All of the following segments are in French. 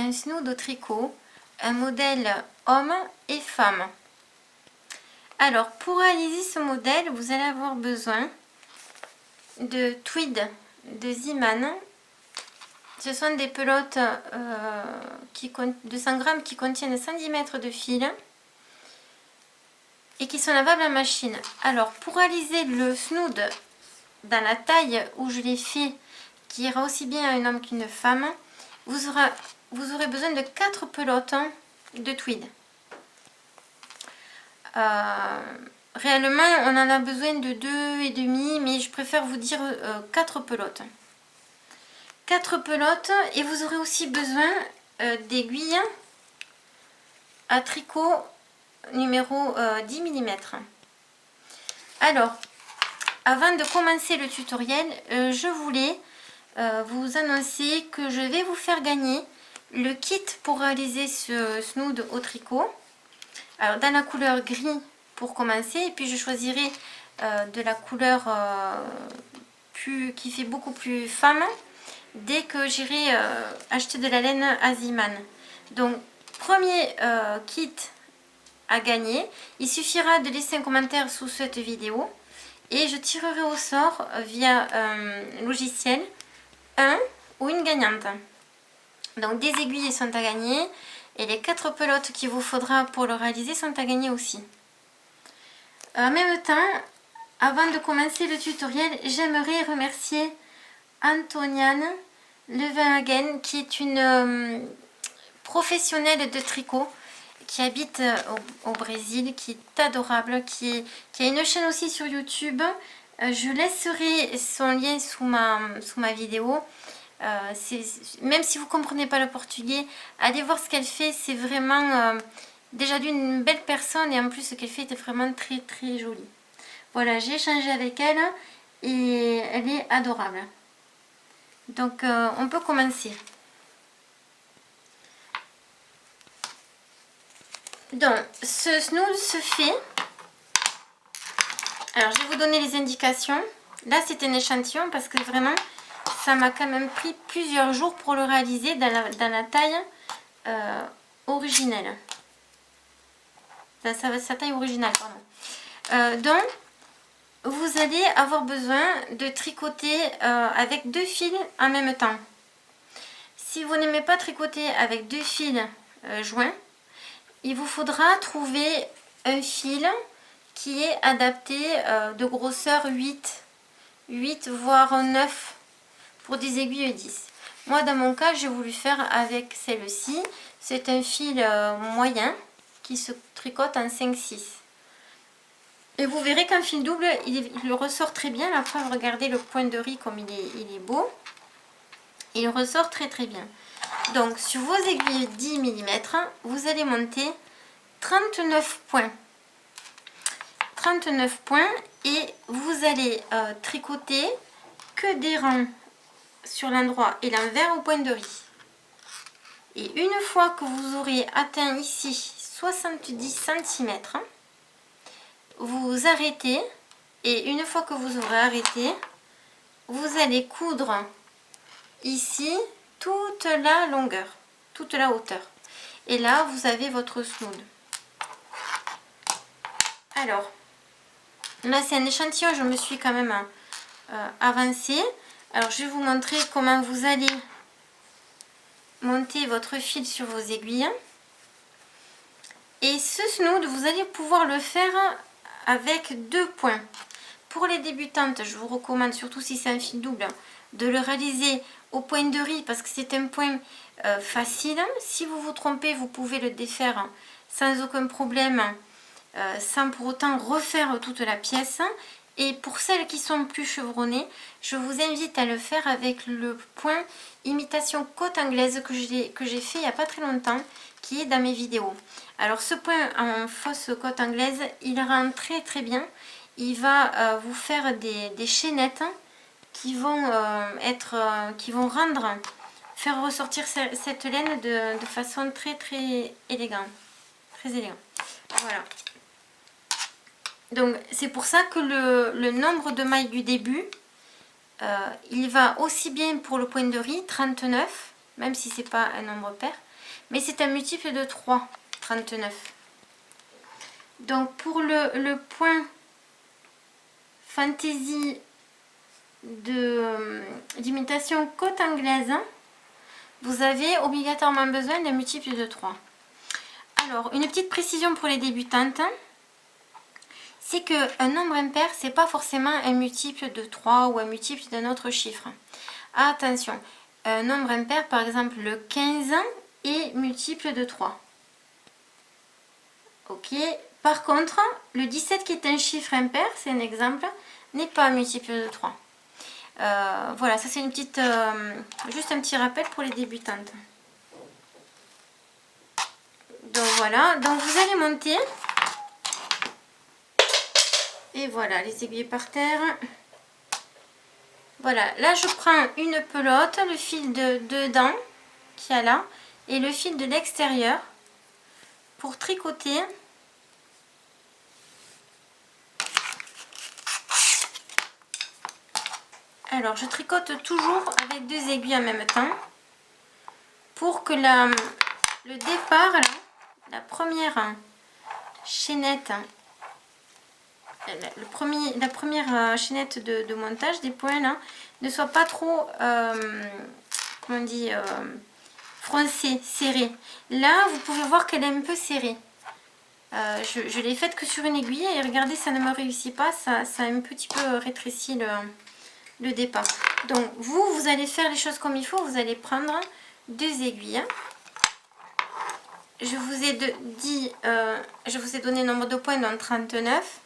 un snood au tricot, un modèle homme et femme. Alors pour réaliser ce modèle, vous allez avoir besoin de tweed de Zeeman. Ce sont des pelotes de 100 grammes qui contiennent 110 mètres de fil et qui sont lavables à machine. Alors pour réaliser le snood dans la taille où je l'ai fait, qui ira aussi bien à un homme qu'une femme, vous aurez besoin de 4 pelotes de tweed. Réellement on en a besoin de 2,5, mais je préfère vous dire 4 pelotes. 4 pelotes, et vous aurez aussi besoin d'aiguilles à tricot numéro 10 mm. Alors, avant de commencer le tutoriel, je voulais vous annoncer que je vais vous faire gagner le kit pour réaliser ce snood au tricot. Alors dans la couleur gris pour commencer, et puis je choisirai de la couleur qui fait beaucoup plus femme dès que j'irai acheter de la laine à Zeeman. Donc premier kit à gagner, il suffira de laisser un commentaire sous cette vidéo et je tirerai au sort via un logiciel un ou une gagnante. Donc des aiguilles sont à gagner et les 4 pelotes qu'il vous faudra pour le réaliser sont à gagner aussi. En même temps, avant de commencer le tutoriel, j'aimerais remercier Antoniane Levenhagen, qui est une professionnelle de tricot qui habite au Brésil, qui est adorable, qui a une chaîne aussi sur YouTube. Je laisserai son lien sous ma vidéo. Même si vous ne comprenez pas le portugais, allez voir ce qu'elle fait. C'est vraiment déjà d'une belle personne, et en plus ce qu'elle fait est vraiment très très joli. Voilà, j'ai échangé avec elle et elle est adorable. Donc on peut commencer. Donc ce snood se fait. Alors je vais vous donner les indications. Là c'est un échantillon parce que vraiment ça m'a quand même pris plusieurs jours pour le réaliser dans la taille originelle. Dans sa taille originale, pardon. Donc vous allez avoir besoin de tricoter avec 2 fils en même temps. Si vous n'aimez pas tricoter avec 2 fils joints, il vous faudra trouver un fil qui est adapté de grosseur 8 voire 9 pour des aiguilles 10. Moi dans mon cas j'ai voulu faire avec celle-ci. C'est un fil moyen qui se tricote en 5-6. Et vous verrez qu'un fil double il ressort très bien. La preuve, regardez le point de riz comme il est beau. Il ressort très très bien. Donc sur vos aiguilles 10 mm, vous allez monter 39 points. 39 points, et vous allez tricoter que des rangs sur l'endroit et l'envers au point de riz. Et une fois que vous aurez atteint ici 70 cm, vous arrêtez, et une fois que vous aurez arrêté, vous allez coudre ici toute la longueur, toute la hauteur. Et là, vous avez votre snood. Alors, là c'est un échantillon, je me suis quand même avancée. Alors, je vais vous montrer comment vous allez monter votre fil sur vos aiguilles. Et ce snood, vous allez pouvoir le faire avec 2 points. Pour les débutantes, je vous recommande, surtout si c'est un fil double, de le réaliser au point de riz parce que c'est un point facile. Si vous vous trompez, vous pouvez le défaire sans aucun problème, sans pour autant refaire toute la pièce. Et pour celles qui sont plus chevronnées, je vous invite à le faire avec le point imitation côte anglaise que j'ai fait il n'y a pas très longtemps, qui est dans mes vidéos. Alors ce point en fausse côte anglaise, il rend très très bien. Il va vous faire des chaînettes qui vont faire ressortir cette laine de façon très très élégante. Très élégant. Voilà. Donc c'est pour ça que le nombre de mailles du début, il va aussi bien pour le point de riz, 39, même si c'est pas un nombre pair. Mais c'est un multiple de 3, 39. Donc pour le point fantaisie d'imitation côte anglaise, vous avez obligatoirement besoin d'un multiple de 3. Alors, une petite précision pour les débutantes, c'est qu'un nombre impair, c'est pas forcément un multiple de 3 ou un multiple d'un autre chiffre. Attention, un nombre impair, par exemple le 15, est multiple de 3. Ok. Par contre, le 17 qui est un chiffre impair, c'est un exemple, n'est pas un multiple de 3. Voilà, ça c'est une petite, juste un petit rappel pour les débutantes. Donc voilà, donc vous allez monter. Et voilà, les aiguilles par terre. Voilà, là je prends une pelote, le fil de dedans qu'il y a là, et le fil de l'extérieur pour tricoter. Alors je tricote toujours avec 2 aiguilles en même temps pour que le départ, là, la première chaînette, la première chaînette de montage des points là, ne soit pas trop, comment on dit, froncée, serrée. Là vous pouvez voir qu'elle est un peu serrée. Je l'ai faite que sur une aiguille et regardez, ça ne me réussit pas, ça a un petit peu rétréci le départ. Donc vous allez faire les choses comme il faut, vous allez prendre 2 aiguilles. Je vous ai dit, je vous ai donné le nombre de points, donc 39.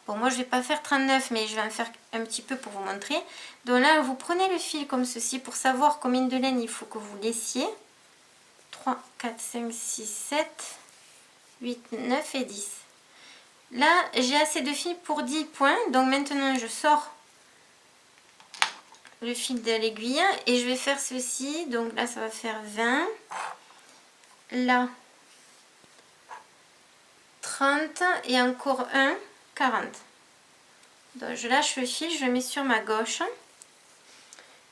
Bon, moi je vais pas faire 39, mais je vais en faire un petit peu pour vous montrer. Donc là, vous prenez le fil comme ceci pour savoir combien de laine il faut que vous laissiez. 3, 4, 5, 6, 7, 8, 9 et 10. Là, j'ai assez de fil pour 10 points. Donc maintenant, je sors le fil de l'aiguille et je vais faire ceci. Donc là, ça va faire 20. Là, 30 et encore un, 40. Donc je lâche le fil, je le mets sur ma gauche.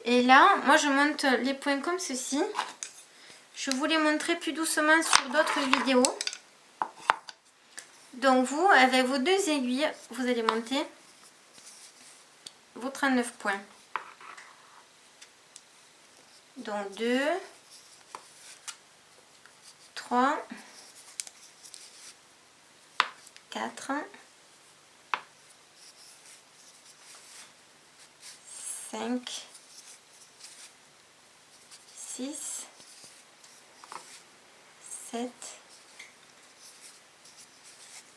Et là, moi je monte les points comme ceci. Je vous les montrer plus doucement sur d'autres vidéos. Donc vous, avec vos 2 aiguilles, vous allez monter vos 39 points. Donc 2, 3, 4, 5, 6, 7,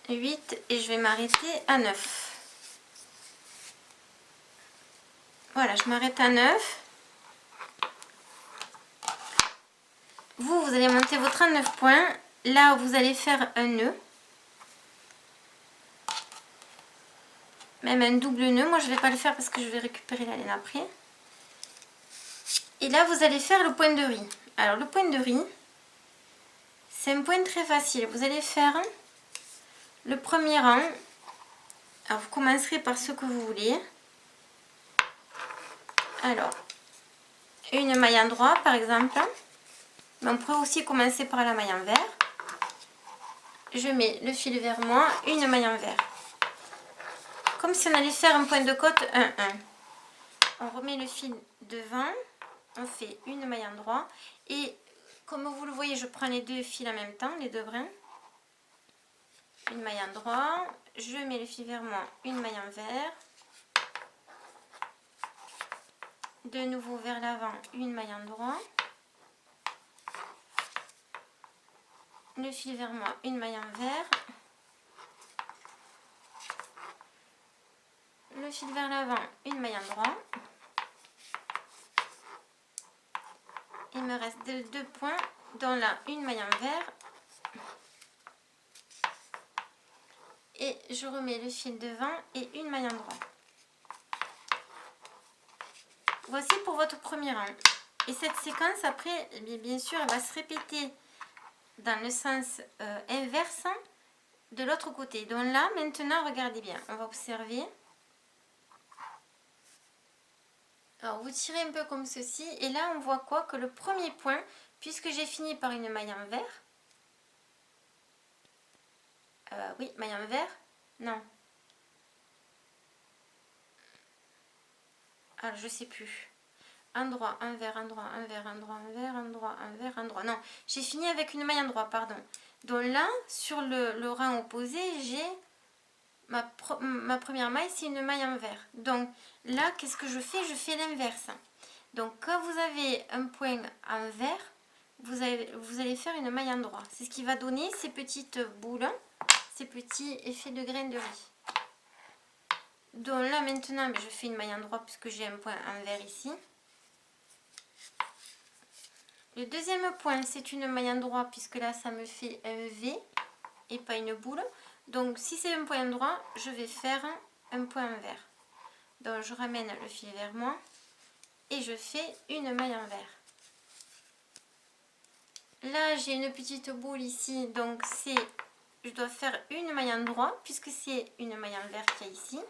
8 et je vais m'arrêter à 9. Voilà, je m'arrête à 9. Vous allez monter vos 39 points. Là, vous allez faire un nœud. Même un double nœud. Moi, je ne vais pas le faire parce que je vais récupérer la laine après. Et là, vous allez faire le point de riz. Alors, le point de riz, c'est un point très facile. Vous allez faire le premier rang. Alors, vous commencerez par ce que vous voulez. Alors, une maille endroit, par exemple. Mais on pourrait aussi commencer par la maille envers. Je mets le fil vers moi, une maille envers. Comme si on allait faire un point de côte 1-1. On remet le fil devant, on fait une maille endroit. Et comme vous le voyez, je prends les 2 fils en même temps, les 2 brins. Une maille endroit, je mets le fil vers moi, une maille envers. De nouveau vers l'avant, une maille endroit. Le fil vers moi, une maille envers. Le fil vers l'avant, une maille endroit. Il me reste 2 points, dont là une maille envers. Et je remets le fil devant et une maille endroit. Voici pour votre premier rang. Et cette séquence après, bien sûr, elle va se répéter dans le sens inverse de l'autre côté. Donc là, maintenant, regardez bien, on va observer. Alors vous tirez un peu comme ceci et là on voit quoi? Que le premier point, puisque j'ai fini par une maille envers, oui, maille envers, non, alors je sais plus, un droit, un vert, un droit, un vert, un droit, un vert, un droit, un vert, un droit, non, j'ai fini avec une maille en droit, pardon. Donc là, sur le rang opposé, j'ai ma première maille, c'est une maille en vert. Donc là, qu'est-ce que je fais? Je fais l'inverse. Donc quand vous avez un point en vert, vous allez faire une maille en droit. C'est ce qui va donner ces petites boules, ces petits effets de graines de riz. Donc là maintenant, je fais une maille en droit puisque j'ai un point en vert ici. Le deuxième point, c'est une maille en droit puisque là, ça me fait un V et pas une boule. Donc si c'est un point droit, je vais faire un point en vert. Donc je ramène le fil vers moi et je fais une maille en vert. Là j'ai une petite boule ici, donc je dois faire une maille en droit puisque c'est une maille en vert qu'il y a ici.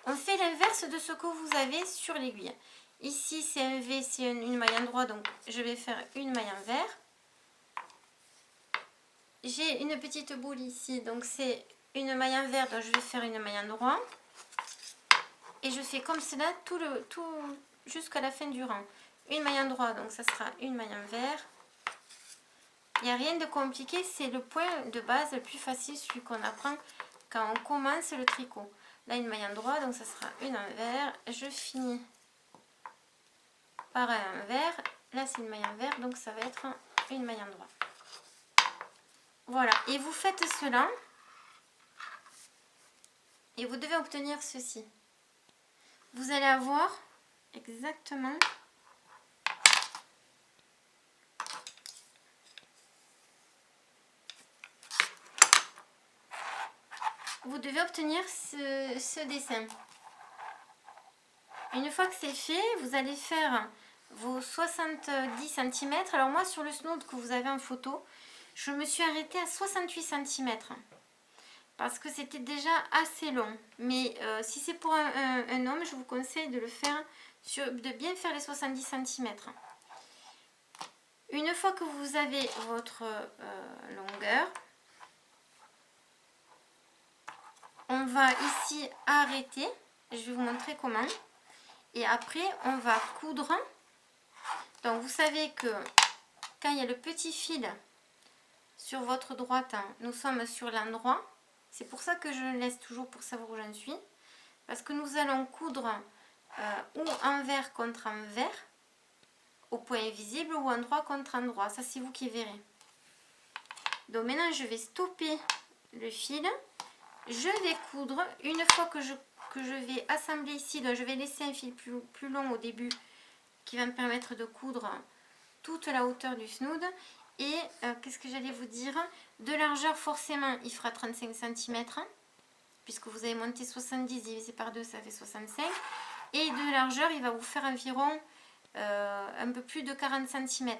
On fait l'inverse de ce que vous avez sur l'aiguille. Ici c'est un V, c'est une maille en droit, donc je vais faire une maille en vert. J'ai une petite boule ici, donc c'est une maille en vert, donc je vais faire une maille en droit. Et je fais comme cela tout jusqu'à la fin du rang. Une maille en droit, donc ça sera une maille en vert. Il n'y a rien de compliqué, c'est le point de base le plus facile, celui qu'on apprend quand on commence le tricot. Là, une maille en droit, donc ça sera une en vert. Je finis par un en vert. Là, c'est une maille en vert, donc ça va être une maille en droit. Voilà, et vous faites cela. Et vous devez obtenir ceci. Vous allez avoir exactement vous devez obtenir ce dessin. Une fois que c'est fait, vous allez faire vos 70 cm. Alors moi, sur le snood que vous avez en photo, je me suis arrêtée à 68 cm. Parce que c'était déjà assez long. Mais si c'est pour un homme, je vous conseille de le faire, de bien faire les 70 cm. Une fois que vous avez votre longueur, on va ici arrêter. Je vais vous montrer comment. Et après, on va coudre. Donc, vous savez que quand il y a le petit fil sur votre droite, nous sommes sur l'endroit. C'est pour ça que je le laisse toujours pour savoir où j'en suis. Parce que nous allons coudre ou envers contre envers, au point visible, ou endroit contre endroit. Ça, c'est vous qui verrez. Donc, maintenant, je vais stopper le fil. Je vais coudre. Une fois que je vais assembler ici, donc je vais laisser un fil plus long au début qui va me permettre de coudre toute la hauteur du snood. Et qu'est-ce que j'allais vous dire? De largeur, forcément, il fera 35 cm, puisque vous avez monté 70 divisé par 2, ça fait 65. Et de largeur, il va vous faire environ un peu plus de 40 cm.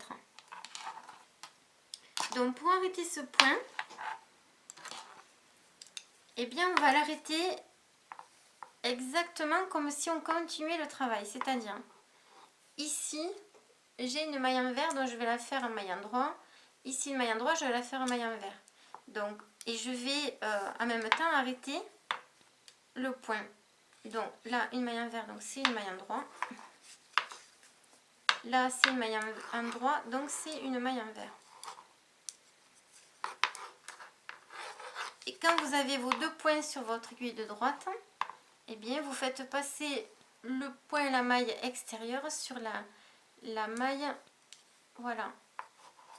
Donc, pour arrêter ce point, eh bien, on va l'arrêter exactement comme si on continuait le travail. C'est-à-dire, ici, j'ai une maille en vert, donc je vais la faire en maille en droit. Ici, une maille en droit, je vais la faire en maille en vert. Donc, et je vais en même temps arrêter le point. Donc là, une maille en vert, donc c'est une maille en droit. Là, c'est une maille en droit, donc c'est une maille en vert. Et quand vous avez vos deux points sur votre aiguille de droite, eh bien, vous faites passer le point, la maille extérieure sur la maille, voilà,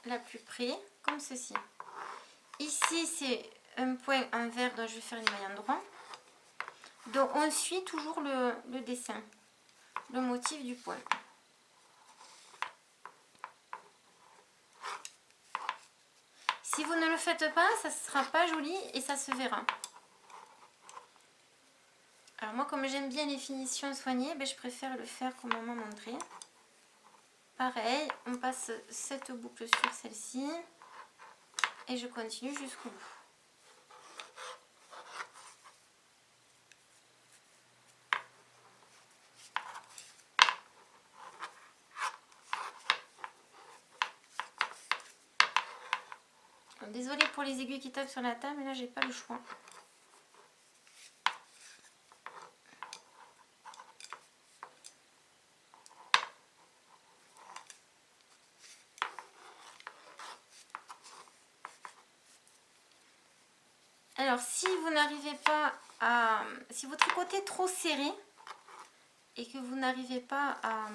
la plus près, comme ceci. Ici, c'est un point en vert, donc je vais faire une maille en droit. Donc, on suit toujours le dessin, le motif du point. Si vous ne le faites pas, ça ne sera pas joli et ça se verra. Alors moi, comme j'aime bien les finitions soignées, je préfère le faire comme on m'a montré. Pareil, on passe cette boucle sur celle-ci et je continue jusqu'au bout. Désolée pour les aiguilles qui tapent sur la table, mais là j'ai pas le choix. Alors si vous n'arrivez pas à... Si vous tricotez trop serré et que vous n'arrivez pas à...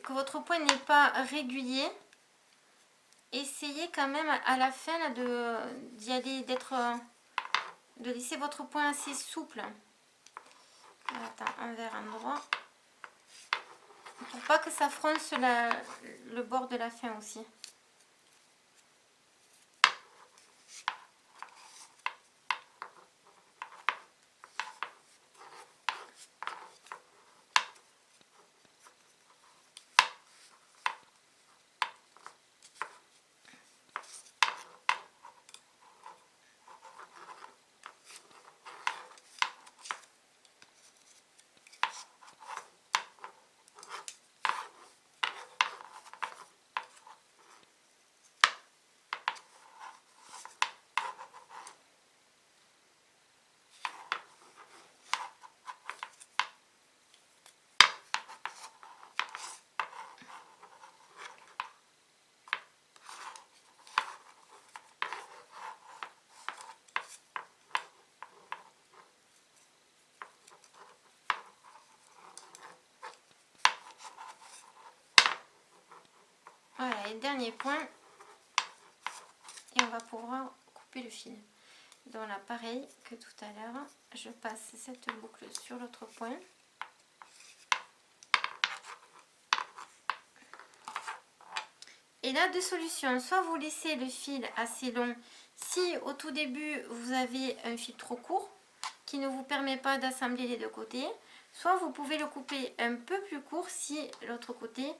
que votre point n'est pas régulier, essayez quand même à la fin d'y aller, de laisser votre point assez souple. Attends, envers endroit. Pour pas que ça fronce le bord de la fin aussi. Voilà, et dernier point. Et on va pouvoir couper le fil. Donc là, pareil que tout à l'heure, je passe cette boucle sur l'autre point. Et là, deux solutions. Soit vous laissez le fil assez long si au tout début vous avez un fil trop court qui ne vous permet pas d'assembler les deux côtés. Soit vous pouvez le couper un peu plus court si l'autre côté,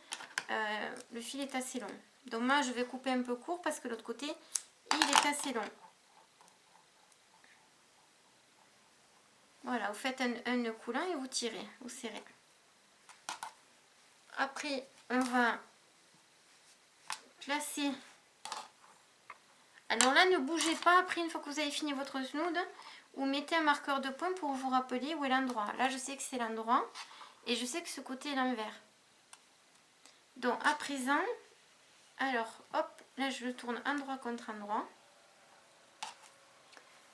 le fil est assez long. Donc moi, je vais couper un peu court parce que l'autre côté, il est assez long. Voilà, vous faites un nœud coulant et vous tirez, vous serrez. Après, on va placer. Alors là, ne bougez pas. Après, une fois que vous avez fini votre snood, vous mettez un marqueur de point pour vous rappeler où est l'endroit. Là, je sais que c'est l'endroit et je sais que ce côté est l'envers. Donc, à présent, alors, hop, là, je le tourne endroit contre endroit.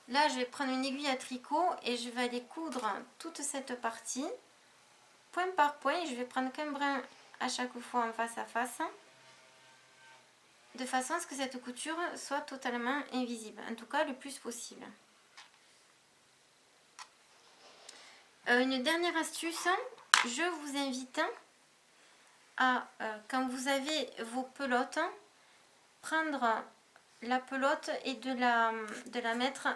Là, je vais prendre une aiguille à tricot et je vais aller coudre toute cette partie, point par point. Et je vais prendre qu'un brin à chaque fois en face à face, de façon à ce que cette couture soit totalement invisible, en tout cas le plus possible. Une dernière astuce, je vous invite à, quand vous avez vos pelotes, prendre la pelote et de la mettre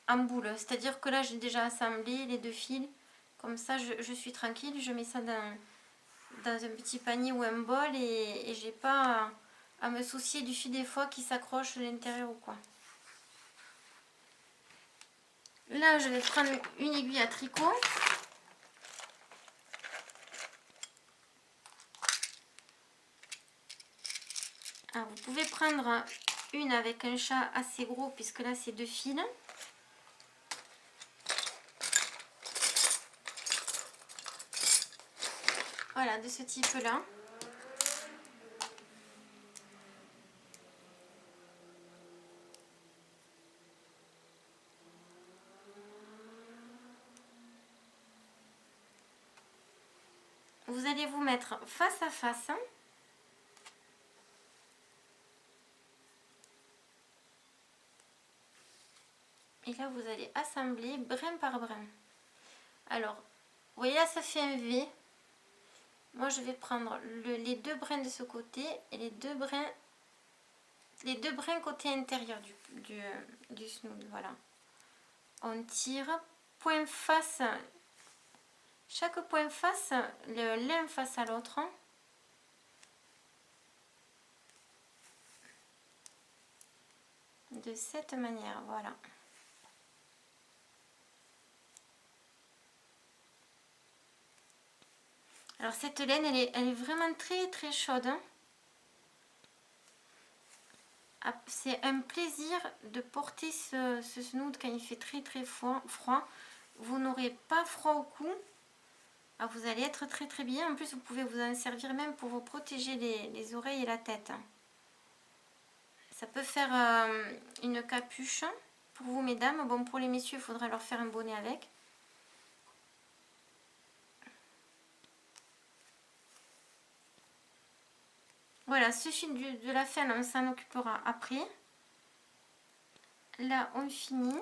en boule. C'est-à-dire que là, j'ai déjà assemblé les deux fils. Comme ça, je suis tranquille. Je mets ça dans un petit panier ou un bol et j'ai pas à me soucier du fil des fois qui s'accroche à l'intérieur ou quoi. Là, je vais prendre une aiguille à tricot. Alors, vous pouvez prendre une avec un chat assez gros puisque là, c'est deux fils. Voilà, de ce type-là. Vous allez vous mettre face à face. Et là, vous allez assembler brin par brin. Alors, vous voyez là, ça fait un V. Moi, je vais prendre les deux brins de ce côté et les deux brins côté intérieur du snood. Voilà. On tire, point face, chaque point face, l'un face à l'autre. De cette manière, voilà. Alors cette laine, elle est vraiment très très chaude. Hein. c'est un plaisir de porter ce snood quand il fait très froid. Vous n'aurez pas froid au cou. Ah, vous allez être très bien. En plus, vous pouvez vous en servir même pour vous protéger les oreilles et la tête. Ça peut faire une capuche pour vous, mesdames. Bon, pour les messieurs, il faudra leur faire un bonnet avec. Voilà, ce fil de la fin, on s'en occupera après. Là, on finit.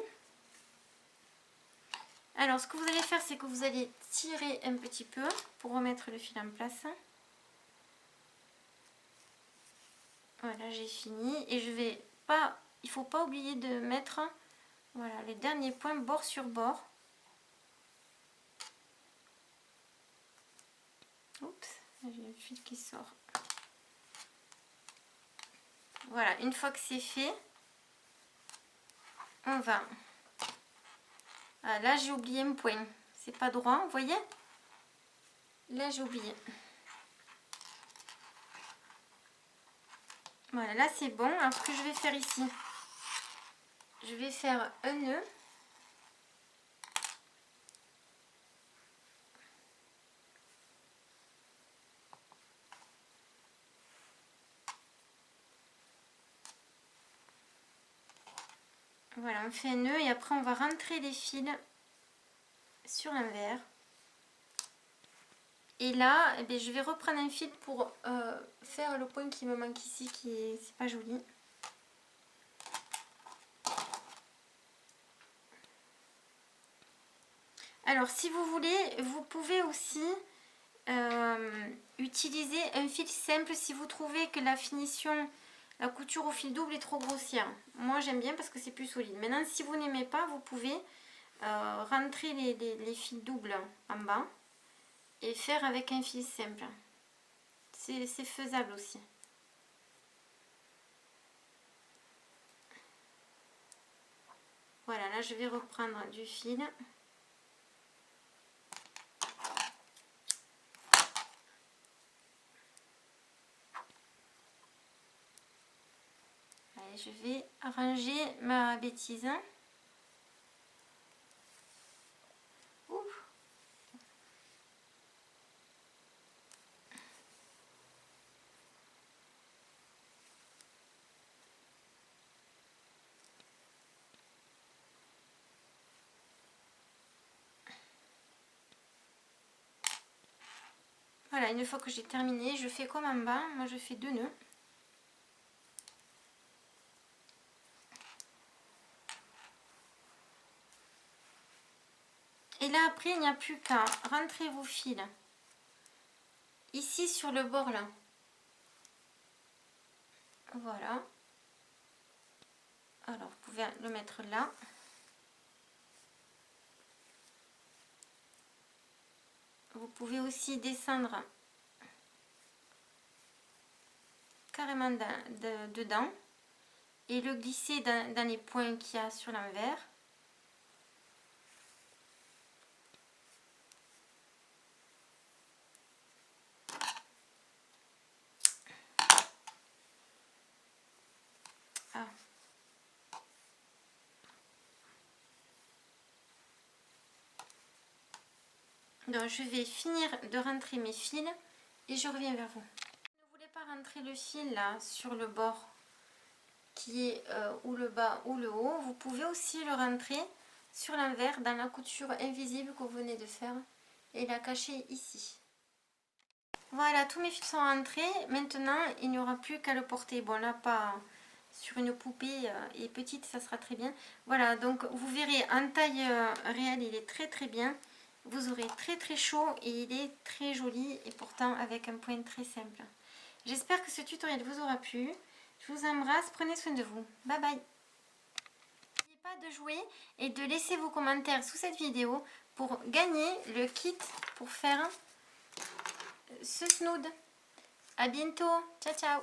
Alors, ce que vous allez faire, c'est que vous allez tirer un petit peu pour remettre le fil en place. Voilà, j'ai fini. Et je vais pas... Il faut pas oublier de mettre, voilà, les derniers points bord sur bord. Oups, j'ai le fil qui sort. Voilà, une fois que c'est fait, on va... Ah, là, j'ai oublié un point. C'est pas droit, vous voyez? Là, j'ai oublié. Voilà, là, c'est bon. Alors, ce que je vais faire ici, je vais faire un nœud. Voilà, on fait un nœud et après, on va rentrer les fils sur l'envers. Et là, eh bien, je vais reprendre un fil pour faire le point qui me manque ici, qui est, c'est pas joli. Alors, si vous voulez, vous pouvez aussi utiliser un fil simple si vous trouvez que la finition, la couture au fil double est trop grossière. Moi, j'aime bien parce que c'est plus solide. Maintenant, si vous n'aimez pas, vous pouvez rentrer les fils doubles en bas et faire avec un fil simple. C'est faisable aussi. Voilà, là, je vais reprendre du fil. Allez, je vais arranger ma bêtise. Ouh. Voilà, une fois que j'ai terminé, je fais comme en bas. Moi, je fais 2 nœuds. Et là, après, il n'y a plus qu'à rentrer vos fils ici sur le bord là. Voilà. Alors, vous pouvez le mettre là. Vous pouvez aussi descendre carrément dedans et le glisser dans les points qu'il y a sur l'envers. Ah. Donc je vais finir de rentrer mes fils et je reviens vers vous. Si vous ne voulez pas rentrer le fil là sur le bord qui est ou le bas ou le haut, vous pouvez aussi le rentrer sur l'envers dans la couture invisible que vous venez de faire et la cacher ici. Voilà, tous mes fils sont rentrés. Maintenant, il n'y aura plus qu'à le porter. Bon, là, pas sur une poupée et petite, ça sera très bien. Voilà, donc vous verrez, en taille réelle, il est très bien. Vous aurez très chaud et il est très joli et pourtant avec un point très simple. J'espère que ce tutoriel vous aura plu. Je vous embrasse, prenez soin de vous. Bye bye. N'oubliez pas de jouer et de laisser vos commentaires sous cette vidéo pour gagner le kit pour faire ce snood. À bientôt. Ciao, ciao.